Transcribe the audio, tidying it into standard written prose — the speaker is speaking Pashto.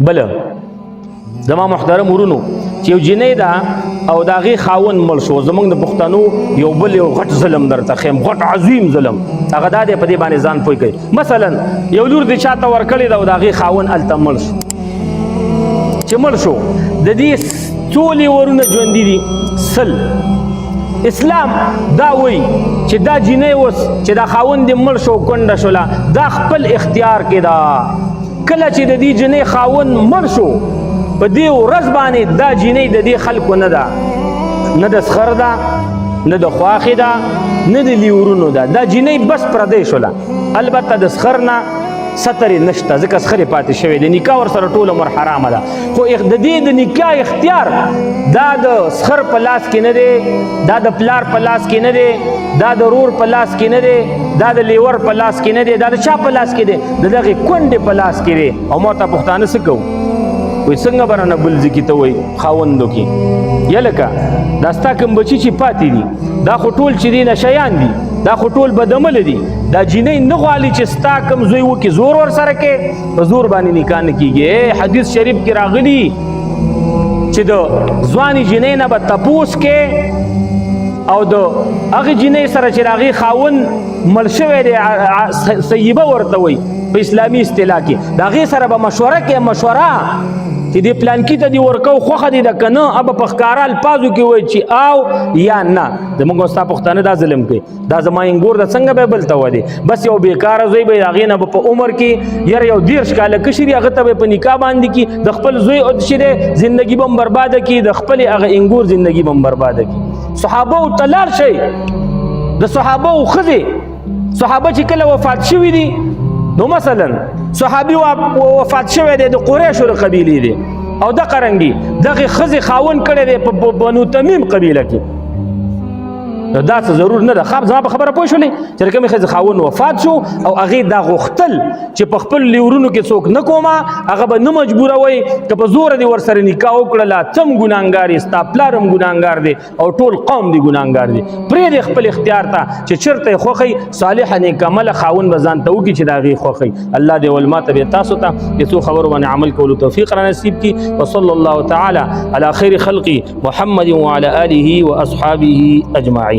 بل زما محترم ورونو چې یو جنۍ ده او د هغې خاوند مړ شو. زموږ د پښتنو یو بل یو غټ ظلم درته ښیم، غټ عظیم ظلم، هغه دا دی په دې باندې ځان پوه کوي. مثلا یو لور دې چاته ورکړې ده او د هغې خاوند هلته مړ شو. چې مړ شو د دې څو لیورونه ژوندي دي؟ سل. اسلام دا وایي چې دا جنۍ اوس چې دا خاوند دې مړ شو کونډه شوله، دا خپل اختیار کې ده. کله چې د دې جنۍ خاوند مړ شو په دې ورځ باندې دا جنۍ د دې خلکو نه ده، نه د سخر ده، نه د خواښې ده، نه د لیورونو ده. دا جنۍ بس پردی شوله. البته د سخر نه ستر یې نشته ځکه سخر یې پاتې شوی دی، نکاح ورسره ټول عمر حرامه ده. خو د دې د نکاح اختیار دا د سخر په لاس کې نه دی، دا د پلار په لاس کې نه دی، دا د رور په لاس کې نه دی، دا د لیور په لاس کې نه دی، دا د چا په لاس کې دی؟ د دغې کونډې په لاس کې دی. او ما ته پښتانه څه کوو؟ وایي څنګه به رانه بلځي کې ته وایي خاوندو کې یا لکه دا ستا کوم بچي چې پاتې دي دا خو ټول چې دي نشیان دي، دا خو ټول بدعمله دي. دا جنۍ نه غواړي چې ستا کوم زوی وکړي، زور ورسره کې په زور باندې نکاح نه کېږي. حدیث شریف کې راغلي چې د ځوانې جنۍ نه به تپوس کې او د هغې جنۍ سره چې د هغې خاوند مړ شوی دی سیبه ورته وایي په اسلامي اصطلاح کې، د هغې سره به مشوره کې، مشوره چې دې پلانکي ته دې ورکو خوښه دې ده که نه، اب په ښکاره الفاظو کې وایي چې او یا نه. زموږ ستا پښتانه دا ظلم کوي، دا زما انګور ده څنګه به بل ته ودی؟ بس یو بېکاره زوی به هغې نه به په عمر کې یاره یو 30 کاله کشر وي، هغه ته به په نکاح باندې کي، د خپل زوی چې دی زندګي به هم برباده کي، د خپلې هغه انګور زندګي به هم برباده کي. صحابو ته لاړ شئ، د صحابو ښځې صحابه چې کله وفات شوي دي، نو مثلا صحابي وفات شوی دی د قریشو د قبیلې دی او د قرنګي دغه ښځې خاوند کړی دی په بنو تمیم قبیله کې، نو دا څه ضرور نه ده. زما په خبره پوه شولې چې د کومې ښځې خاوند وفات شو او هغې دا غوښتل چې په خپل لیورونو کې څوک نه کومه، هغه به نه مجبوروئ که په زوره دې ورسره نکاح وکړله ته هم ګناهګار یې، ستا پلار هم ګناهګار دی او ټول قوم دې ګناهګار دی. پرېږدې خپل اختیار ته چې چېرته یې خوښوي صالحه نیکعمله خاوند به ځان ته وکړي چې د هغې خوښوي. الله دې علما ته بیا تاسو ته د څو خبرو باندې عمل کولو توفیق را نصیب کړي. وصلی الله تعالی علی خیر خلقی محمد وعلى آله واصحابه اجمعین.